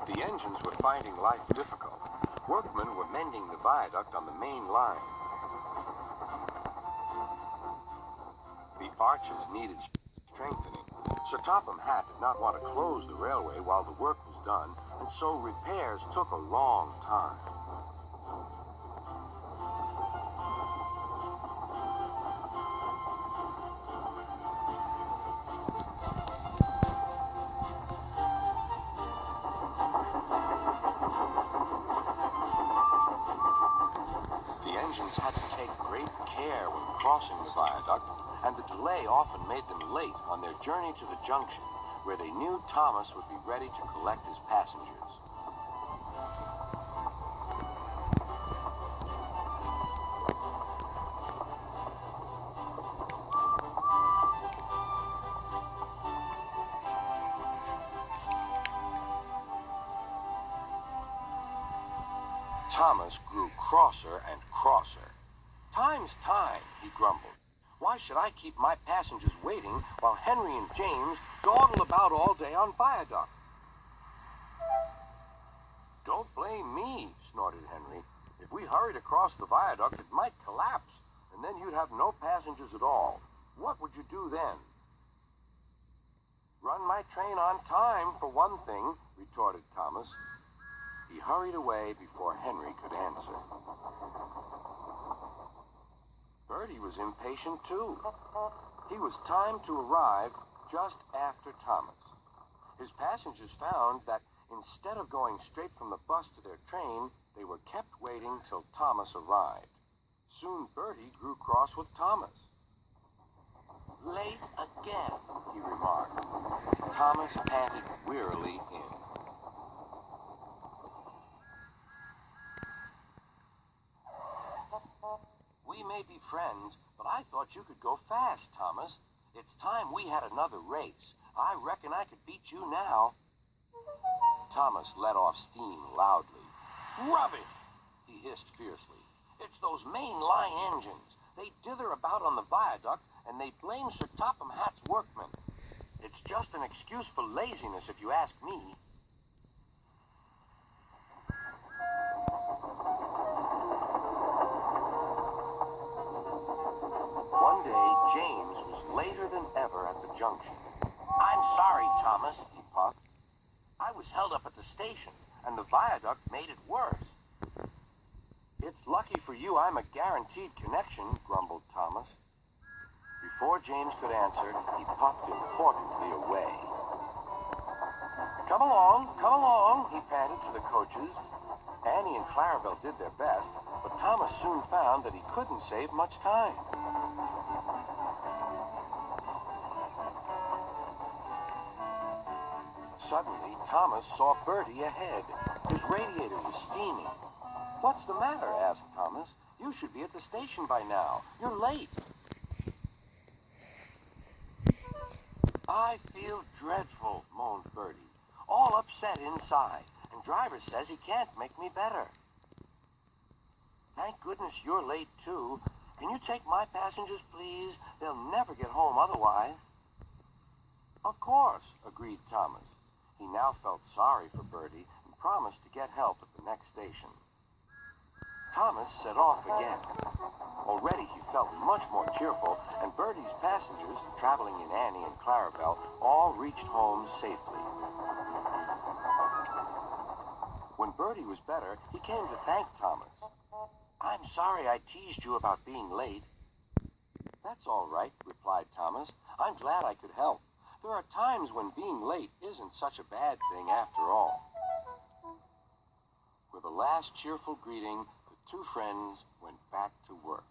The engines were finding life difficult. Workmen were mending the viaduct on the main line. The arches needed strengthening. Sir Topham Hatt did not want to close the railway while the work was done, and so repairs took a long time. Engines had to take great care when crossing the viaduct, and the delay often made them late on their journey to the junction, where they knew Thomas would be ready to collect his passengers. Thomas grew crosser and crosser. "Time's time," he grumbled. "Why should I keep my passengers waiting while Henry and James dawdle about all day on viaduct?" "Don't blame me," snorted Henry. "If we hurried across the viaduct, it might collapse, and then you'd have no passengers at all. What would you do then?" "Run my train on time, for one thing," retorted Thomas. He hurried away before Henry could answer. Bertie was impatient too. He was timed to arrive just after Thomas. His passengers found that instead of going straight from the bus to their train, they were kept waiting till Thomas arrived. Soon Bertie grew cross with Thomas. "Late again," he remarked. Thomas panted wearily in. "We may be friends, but I thought you could go fast, Thomas. It's time we had another race. I reckon I could beat you now." Thomas let off steam loudly. "Rubbish!" he hissed fiercely. "It's those main line engines. They dither about on the viaduct, and they blame Sir Topham Hatt's workmen. It's just an excuse for laziness, if you ask me." One day, James was later than ever at the junction. "I'm sorry, Thomas," he puffed. "I was held up at the station, and the viaduct made it worse." "It's lucky for you I'm a guaranteed connection," grumbled Thomas. Before James could answer, he puffed importantly away. Come along," he panted to the coaches. Annie and Clarabelle did their best, but Thomas soon found that he couldn't save much time. Suddenly, Thomas saw Bertie ahead. His radiator was steaming. "What's the matter?" asked Thomas. "You should be at the station by now. You're late." "I feel dreadful," moaned Bertie. "All upset inside, and driver says he can't make me better." "Thank goodness you're late, too. Can you take my passengers, please? They'll never get home otherwise." "Of course," agreed Thomas. He now felt sorry for Bertie and promised to get help at the next station. Thomas set off again. Already he felt much more cheerful, and Bertie's passengers, traveling in Annie and Clarabelle, all reached home safely. When Bertie was better, he came to thank Thomas. "I'm sorry I teased you about being late." "That's all right," replied Thomas. "I'm glad I could help. There are times when being late isn't such a bad thing after all." With a last cheerful greeting, the two friends went back to work.